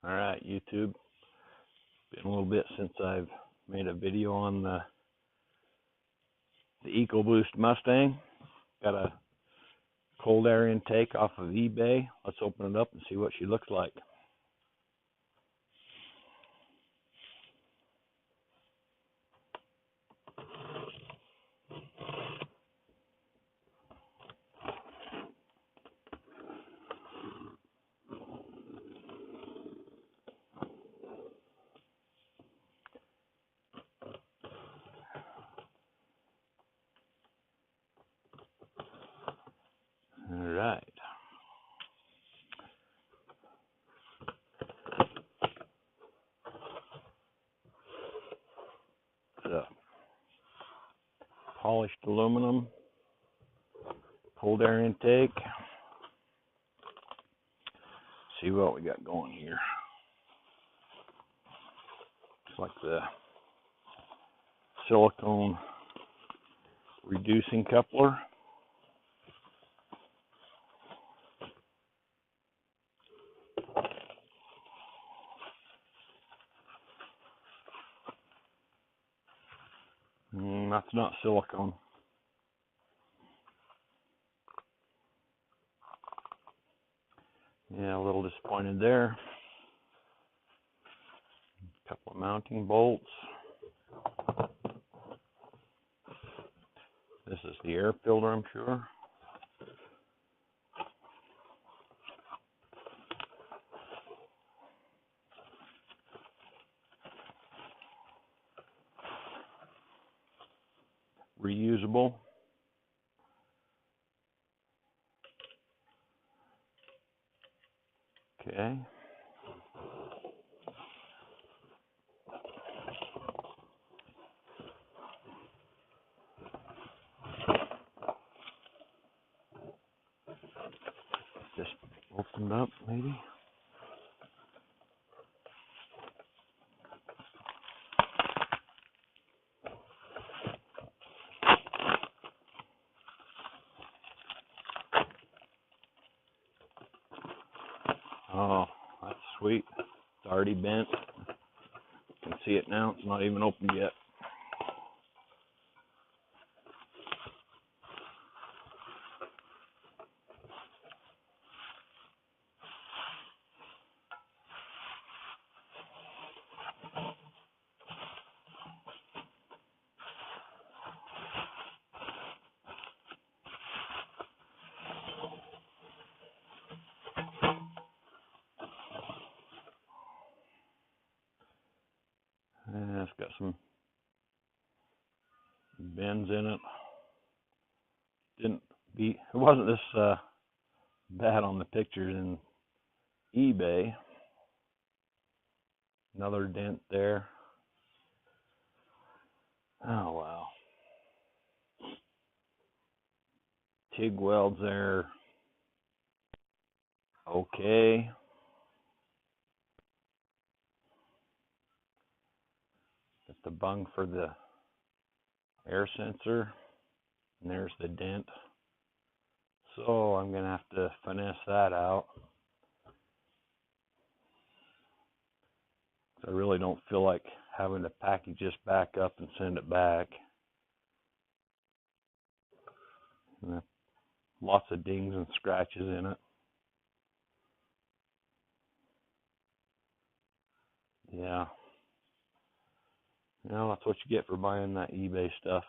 Alright, YouTube. Been a little bit since I've made a video on the EcoBoost Mustang. Got a cold air intake off of eBay. Let's open it up and see what she looks like. Alright. So, polished aluminum, cold air intake. See what we got going here. Looks like the silicone reducing coupler. That's not silicone. Yeah, a little disappointed there. A couple of mounting bolts. This is the air filter, I'm sure. Reusable. Okay. Just opened up, maybe. Oh, that's sweet. It's already bent. You can see it now. It's not even opened yet. And it's got some bends in it. It wasn't this bad on the pictures in eBay. Another dent there. Oh wow. TIG welds there. Okay. Got the bung for the air sensor. And there's the dent. So I'm going to have to finesse that out. I really don't feel like having to package this back up and send it back. And lots of dings and scratches in it. Yeah. You know, that's what you get for buying that eBay stuff.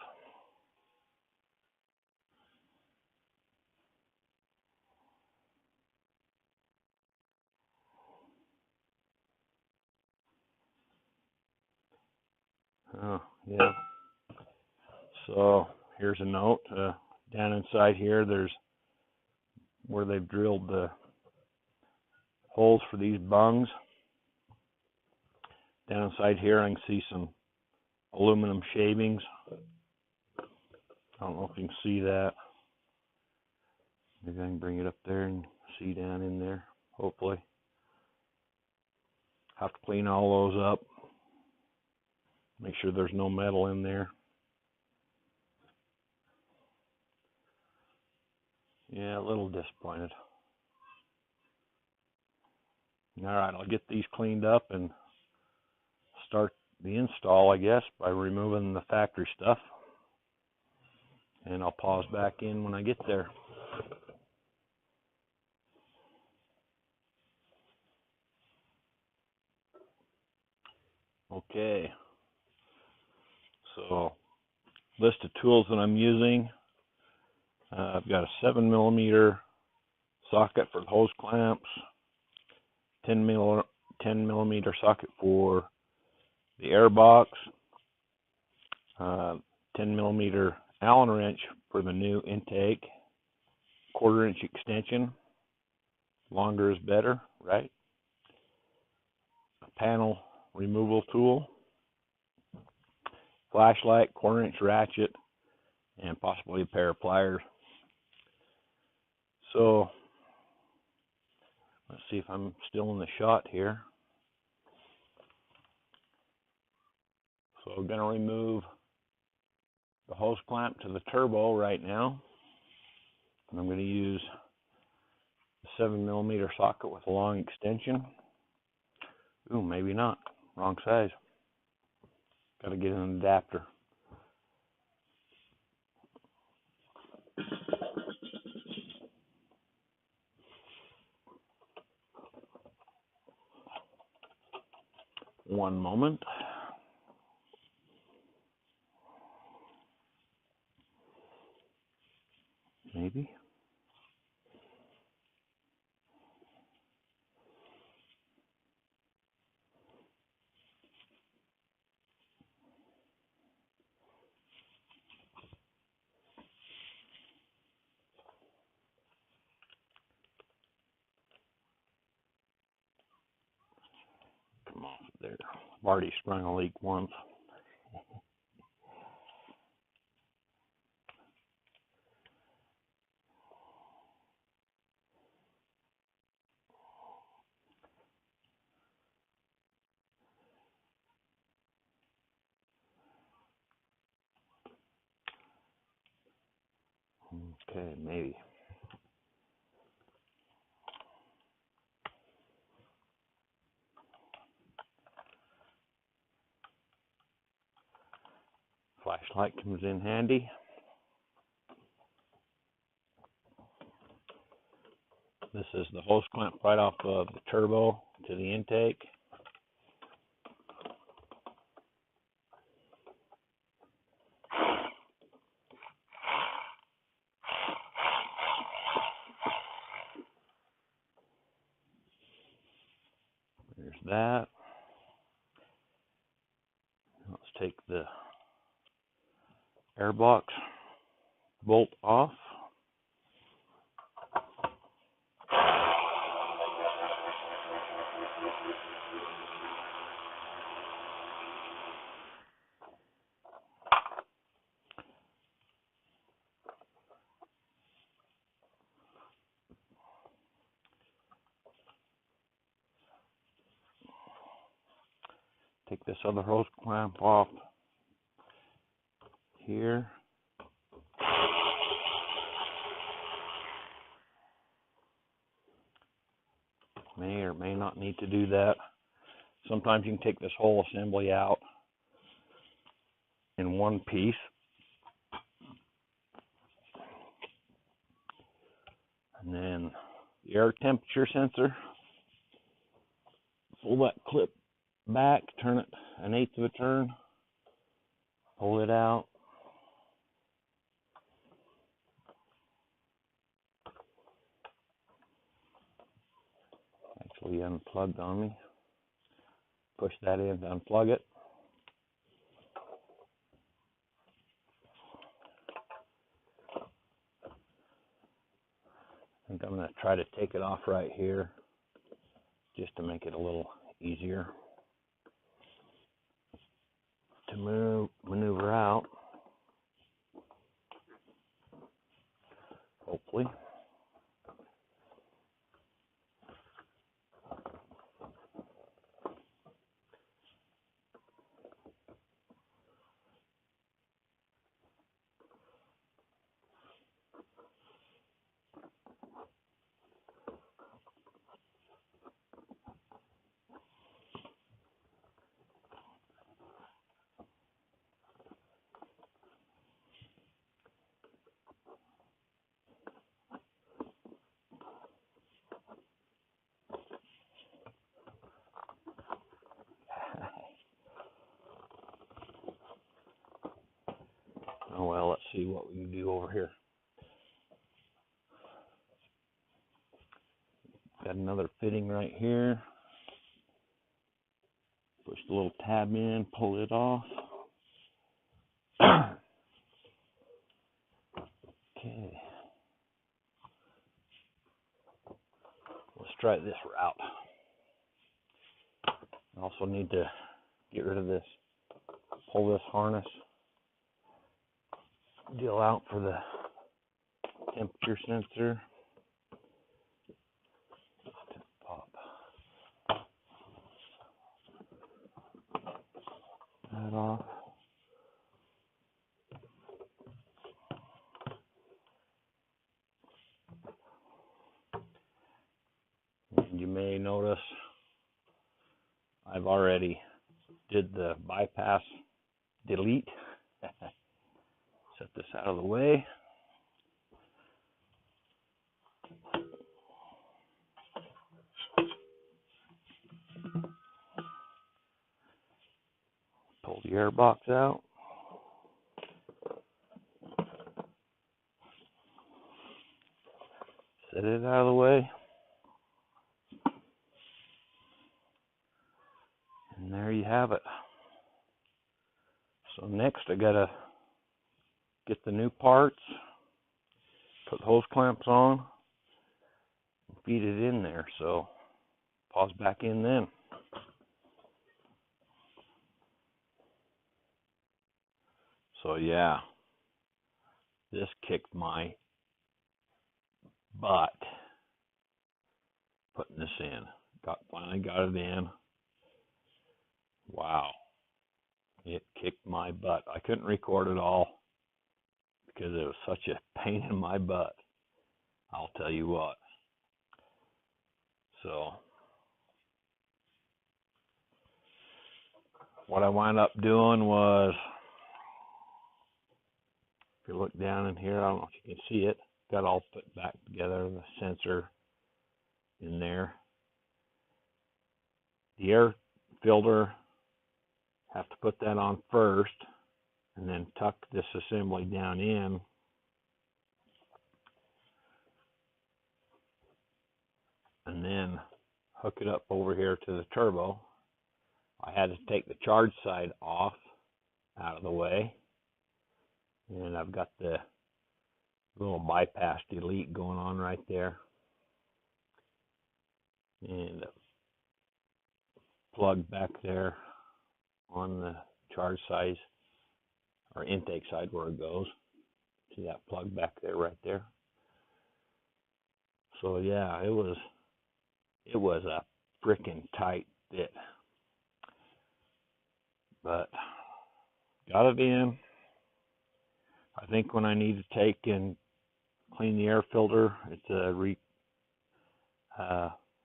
Oh, yeah. So here's a note. Down inside here, there's where they've drilled the holes for these bungs. Down inside here, I can see some aluminum shavings. I don't know if you can see that. Maybe I can bring it up there and see down in there, hopefully. Have to clean all those up. Make sure there's no metal in there. Yeah, a little disappointed. All right, I'll get these cleaned up and start the install, I guess, by removing the factory stuff. And I'll pause back in when I get there. Okay. So, list of tools that I'm using. I've got a 7mm socket for the hose clamps, 10mm socket for the air box, 10mm Allen wrench for the new intake, 1/4" extension, longer is better, right? A panel removal tool, flashlight, 1/4" ratchet, and possibly a pair of pliers. So let's see if I'm still in the shot here. So I'm going to remove the hose clamp to the turbo right now. And I'm going to use a 7mm socket with a long extension. Ooh, maybe not. Wrong size. Got to get an adapter. One moment. Maybe. Come off there. I've already sprung a leak once. Okay, maybe. Flashlight comes in handy. This is the hose clamp right off of the turbo to the intake. There's that. Let's take the airbox bolt off. Take this other hose clamp off here. May or may not need to do that. Sometimes you can take this whole assembly out in one piece. And then the air temperature sensor. Pull that clip back, turn it 1/8 of a turn, pull it out. Actually unplugged on me. Push that in to unplug it. I think I'm going to try to take it off right here just to make it a little easier to maneuver out, hopefully. see what we can do over here. Got another fitting right here. Push the little tab in, pull it off. Okay. Let's try this route. I also need to get rid of this, pull this harness deal out for the temperature sensor. Pop that off. And you may notice I've already did the bypass delete. Set this out of the way. Pull the air box out. Set it out of the way. And there you have it. So next I gotta get the new parts, put the hose clamps on, and feed it in there. So pause back in then. So yeah, this kicked my butt putting this in. Finally got it in. Wow, it kicked my butt. I couldn't record it all because it was such a pain in my butt. I'll tell you what. So what I wound up doing was, if you look down in here, I don't know if you can see it, got all put back together, the sensor in there. The air filter, have to put that on first and then tuck this assembly down in. And then hook it up over here to the turbo. I had to take the charge side off out of the way. And I've got the little bypass delete going on right there. And a plug back there on the charge side, or intake side where it goes. See that plug back there, right there? So yeah, it was a freaking tight fit. But got it in. I think when I need to take and clean the air filter, it's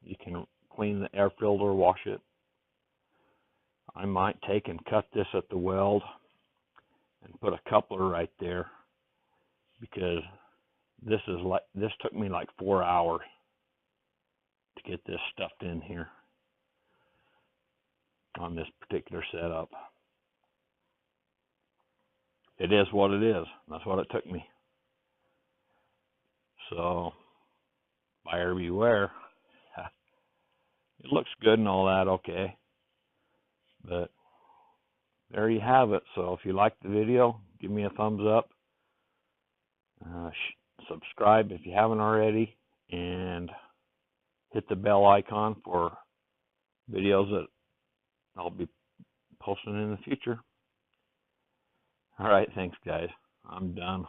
you can clean the air filter, wash it. I might take and cut this at the weld and put a coupler right there, because this took me like 4 hours to get this stuffed in here on this particular setup. It is what it is. That's what it took me. So buyer beware. It looks good and all that, okay, but there you have it. So if you liked the video, give me a thumbs up. Subscribe if you haven't already, and hit the bell icon for videos that I'll be posting in the future. All right, thanks guys. I'm done.